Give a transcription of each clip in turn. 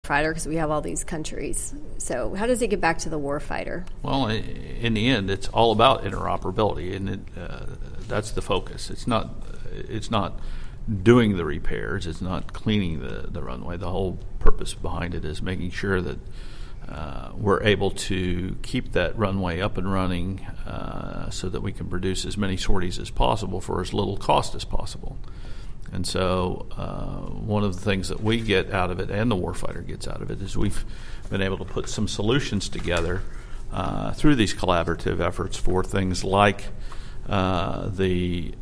warfighter because we have all these countries. So how does it get back to the warfighter? Well, in the end, it's all about interoperability, and that's the focus. It's not doing the repairs. It's not cleaning the runway. The whole purpose behind it is making sure that we're able to keep that runway up and running so that we can produce as many sorties as possible for as little cost as possible. And so one of the things that we get out of it and the warfighter gets out of it is we've been able to put some solutions together through these collaborative efforts for things like the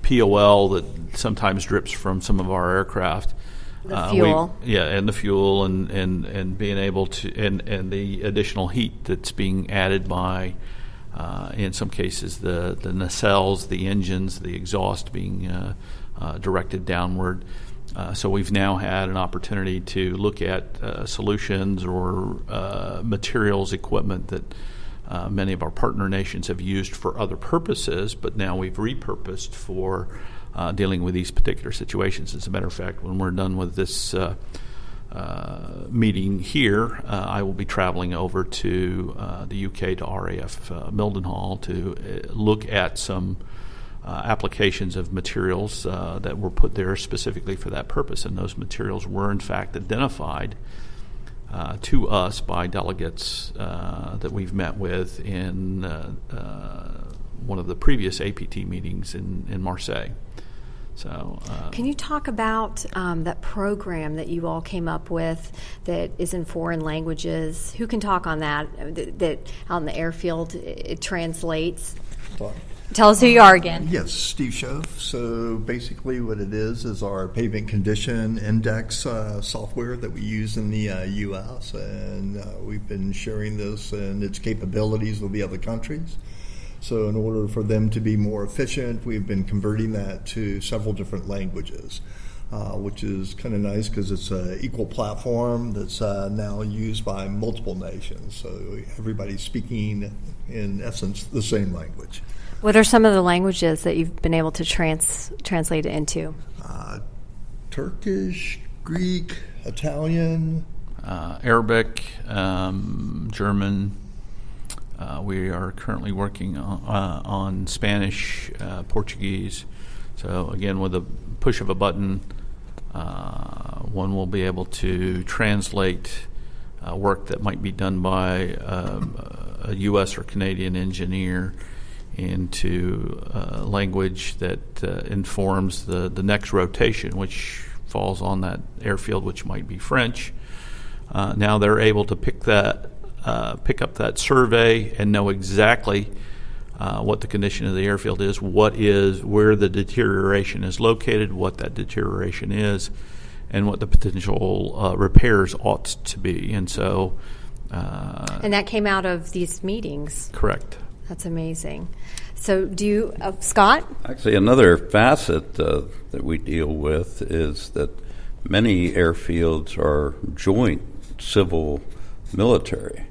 POL that sometimes drips from some of our aircraft. The fuel. And the fuel and being able to, and the additional heat that's being added by, in some cases, the nacelles, the engines, the exhaust being directed downward. So we've now had an opportunity to look at solutions or materials, equipment that many of our partner nations have used for other purposes, but now we've repurposed for dealing with these particular situations. As a matter of fact, when we're done with this meeting here, I will be traveling over to the UK to RAF Mildenhall to look at some applications of materials that were put there specifically for that purpose. And those materials were, in fact, identified to us by delegates that we've met with in one of the previous APT meetings in Marseille. So, can you talk about that program that you all came up with that is in foreign languages? Who can talk on that? That out in the airfield it translates. Tell us who you are again. Yes, Steve Shove. So basically what it is our pavement condition index software that we use in the U.S. And we've been sharing this and its capabilities with the other countries. So in order for them to be more efficient, we've been converting that to several different languages, which is kind of nice because it's an equal platform that's now used by multiple nations. So everybody's speaking, in essence, the same language. What are some of the languages that you've been able to translate it into? Turkish, Greek, Italian. Arabic, German. We are currently working on Spanish, Portuguese. So again, with a push of a button, one will be able to translate work that might be done by a U.S. or Canadian engineer into language that informs the next rotation, which falls on that airfield, which might be French. Now they're able to pick up that survey and know exactly what the condition of the airfield is, where the deterioration is located, what that deterioration is, and what the potential repairs ought to be. And so, and that came out of these meetings. Correct. That's amazing. So, do you, Scott? Actually, another facet that we deal with is that many airfields are joint civil military.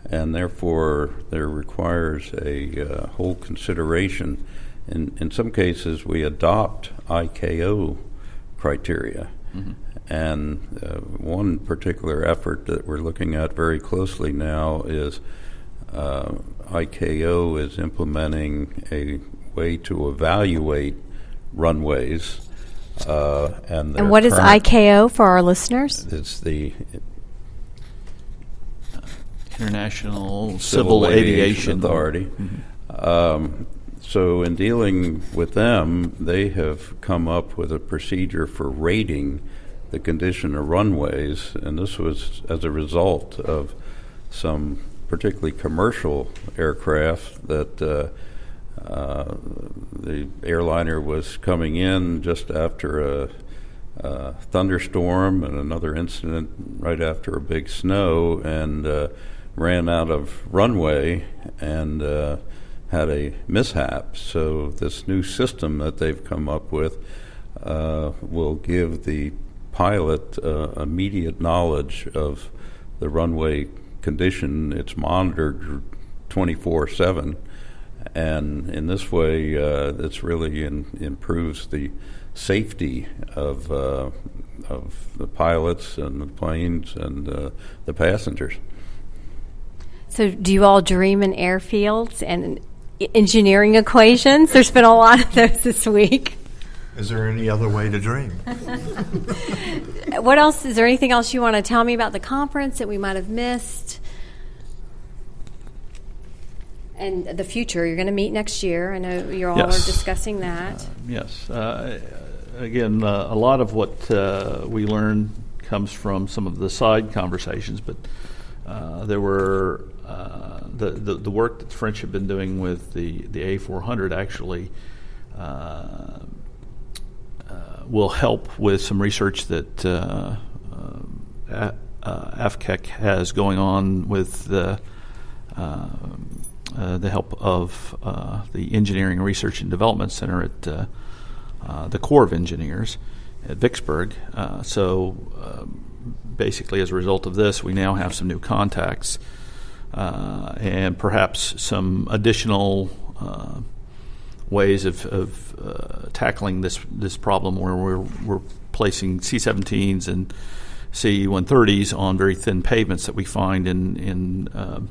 And therefore, there requires a whole consideration. In some cases, we adopt ICAO criteria. Mm-hmm. And one particular effort that we're looking at very closely now is ICAO is implementing a way to evaluate runways. And what is ICAO for our listeners? It's the International Civil Aviation Authority. Mm-hmm. So in dealing with them, they have come up with a procedure for rating the condition of runways, and this was as a result of some particularly commercial aircraft that the airliner was coming in just after a thunderstorm and another incident right after a big snow, and ran out of runway and had a mishap. So this new system that they've come up with will give the pilot immediate knowledge of the runway condition. It's monitored 24/7, and in this way it's really improves the safety of the pilots and the planes and the passengers. So do you all dream in airfields and engineering equations? There's been a lot of those this week. Is there any other way to dream? What else? Is there anything else you want to tell me about the conference that we might have missed? And the future, you're going to meet next year. I know you all are discussing that. Yes. Again, a lot of what we learned comes from some of the side conversations, but there were the work that the French have been doing with the A400 actually will help with some research that AFIMSC has going on with the help of the Engineering Research and Development Center at the Corps of Engineers at Vicksburg. Basically, as a result of this, we now have some new contacts and perhaps some additional ways of tackling this problem where we're placing C-17s and C-130s on very thin pavements that we find in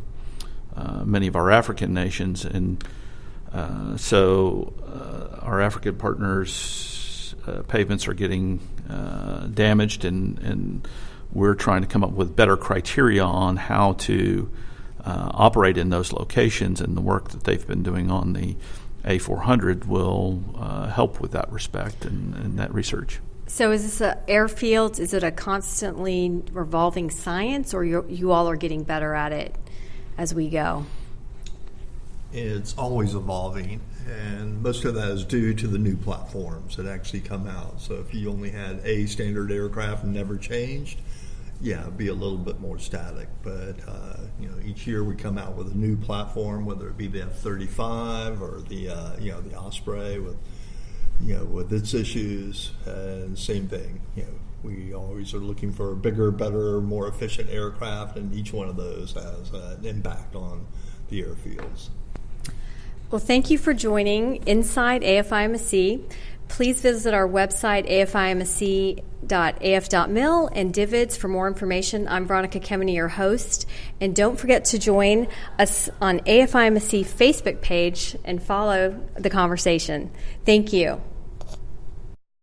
many of our African nations, and so our African partners' pavements are getting damaged, and we're trying to come up with better criteria on how to operate in those locations, and the work that they've been doing on the A400 will help with that respect and that research. So is this a airfield? Is it a constantly revolving science, or you all are getting better at it as we go? It's always evolving, and most of that is due to the new platforms that actually come out. So if you only had a standard aircraft and never changed, yeah, it'd be a little bit more static. But each year we come out with a new platform, whether it be the F-35 or the the Osprey with its issues, and same thing. We always are looking for bigger, better, more efficient aircraft, and each one of those has an impact on the airfields. Well, thank you for joining Inside AFIMSC. Please visit our website, afimsc.af.mil, and DVIDs for more information. I'm Veronica Kemeny, your host. And don't forget to join us on AFIMSC Facebook page and follow the conversation. Thank you.